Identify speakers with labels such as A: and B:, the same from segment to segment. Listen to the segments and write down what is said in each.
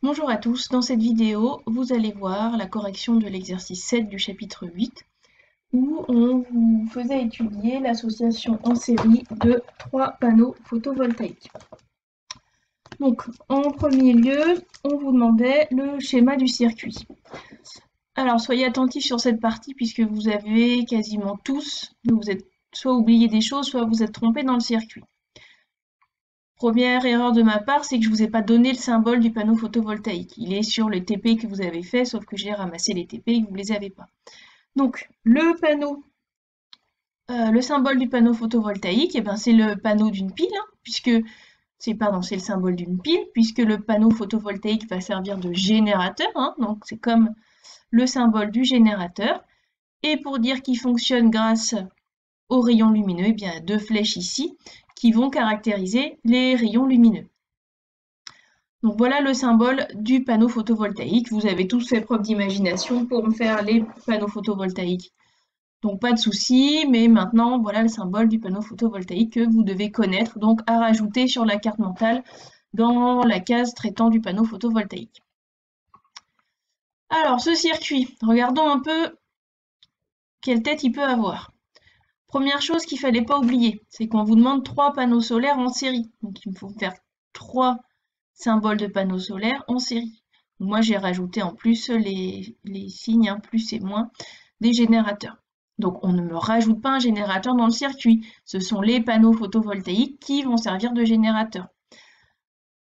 A: Bonjour à tous, dans cette vidéo, vous allez voir la correction de l'exercice 7 du chapitre 8 où on vous faisait étudier l'association en série de 3 panneaux photovoltaïques. Donc, en premier lieu, on vous demandait le schéma du circuit. Alors, soyez attentifs sur cette partie puisque vous avez quasiment tous, vous êtes soit oublié des choses, soit vous êtes trompé dans le circuit. Première erreur de ma part, c'est que je ne vous ai pas donné le symbole du panneau photovoltaïque. Il est sur le TP que vous avez fait, sauf que j'ai ramassé les TP et que vous ne les avez pas. Donc, le symbole du panneau photovoltaïque, eh ben, c'est le panneau d'une pile, hein, c'est le symbole d'une pile, puisque le panneau photovoltaïque va servir de générateur, hein, donc c'est comme le symbole du générateur. Et pour dire qu'il fonctionne grâce aux rayons lumineux, eh bien, deux flèches ici qui vont caractériser les rayons lumineux. Donc voilà le symbole du panneau photovoltaïque. Vous avez tous fait preuve d'imagination pour me faire les panneaux photovoltaïques. Donc pas de souci, mais maintenant voilà le symbole du panneau photovoltaïque que vous devez connaître, donc à rajouter sur la carte mentale dans la case traitant du panneau photovoltaïque. Alors ce circuit, regardons un peu quelle tête il peut avoir. Première chose qu'il ne fallait pas oublier, c'est qu'on vous demande 3 panneaux solaires en série. Donc il faut faire 3 symboles de panneaux solaires en série. Moi j'ai rajouté en plus les signes, hein, plus et moins, des générateurs. Donc on ne me rajoute pas un générateur dans le circuit. Ce sont les panneaux photovoltaïques qui vont servir de générateur.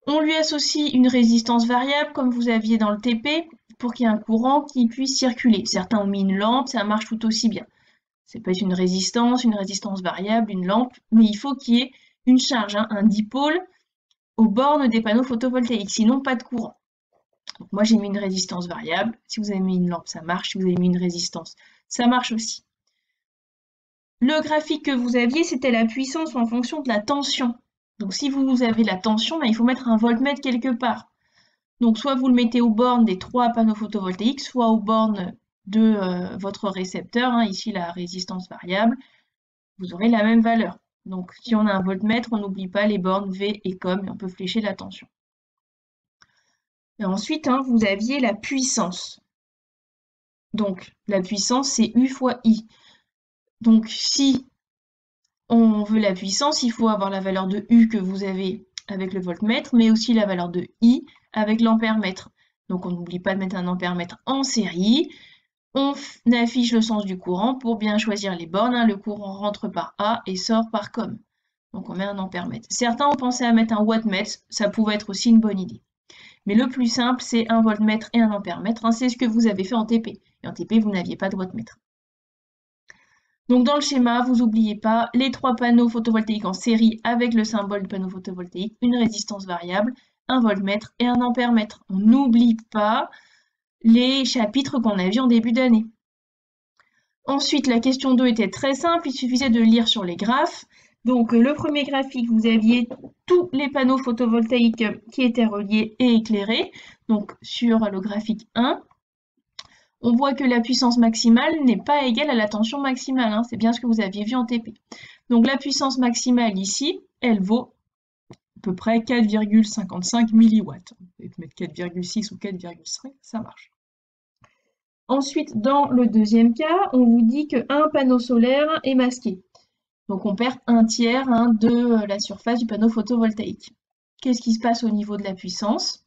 A: On lui associe une résistance variable comme vous aviez dans le TP pour qu'il y ait un courant qui puisse circuler. Certains ont mis une lampe, ça marche tout aussi bien. Ça peut être une résistance variable, une lampe, mais il faut qu'il y ait une charge, hein, un dipôle aux bornes des panneaux photovoltaïques, sinon pas de courant. Donc moi j'ai mis une résistance variable, si vous avez mis une lampe ça marche, si vous avez mis une résistance ça marche aussi. Le graphique que vous aviez c'était la puissance en fonction de la tension. Donc si vous avez la tension, ben, il faut mettre un voltmètre quelque part. Donc soit vous le mettez aux bornes des 3 panneaux photovoltaïques, soit aux bornes de votre récepteur, hein, ici la résistance variable, vous aurez la même valeur. Donc si on a un voltmètre, on n'oublie pas les bornes V et COM et on peut flécher la tension. Et ensuite, hein, vous aviez la puissance. Donc la puissance, c'est U fois I. Donc si on veut la puissance, il faut avoir la valeur de U que vous avez avec le voltmètre, mais aussi la valeur de I avec l'ampère-mètre. Donc on n'oublie pas de mettre un ampère-mètre en série. On affiche le sens du courant pour bien choisir les bornes, hein. Le courant rentre par A et sort par COM. Donc on met un ampère-mètre. Certains ont pensé à mettre un wattmètre, ça pouvait être aussi une bonne idée. Mais le plus simple, c'est un voltmètre et un ampère-mètre, hein. C'est ce que vous avez fait en TP. Et en TP, vous n'aviez pas de wattmètre. Donc dans le schéma, vous n'oubliez pas les 3 panneaux photovoltaïques en série avec le symbole du panneau photovoltaïque, une résistance variable, un voltmètre et un ampère-mètre. On n'oublie pas les chapitres qu'on a vus en début d'année. Ensuite, la question 2 était très simple, il suffisait de lire sur les graphes. Donc le premier graphique, vous aviez tous les panneaux photovoltaïques qui étaient reliés et éclairés. Donc sur le graphique 1, on voit que la puissance maximale n'est pas égale à la tension maximale, hein. C'est bien ce que vous aviez vu en TP. Donc la puissance maximale ici, elle vaut à peu près 4,55 milliwatts. On peut mettre 4,6 ou 4,5, ça marche. Ensuite, dans le deuxième cas, on vous dit qu'un panneau solaire est masqué. Donc on perd un tiers, hein, de la surface du panneau photovoltaïque. Qu'est-ce qui se passe au niveau de la puissance?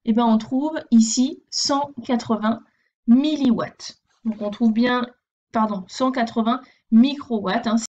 A: Eh bien, on trouve ici 180 milliwatts. Donc on trouve bien, pardon, 180 microwatts, hein.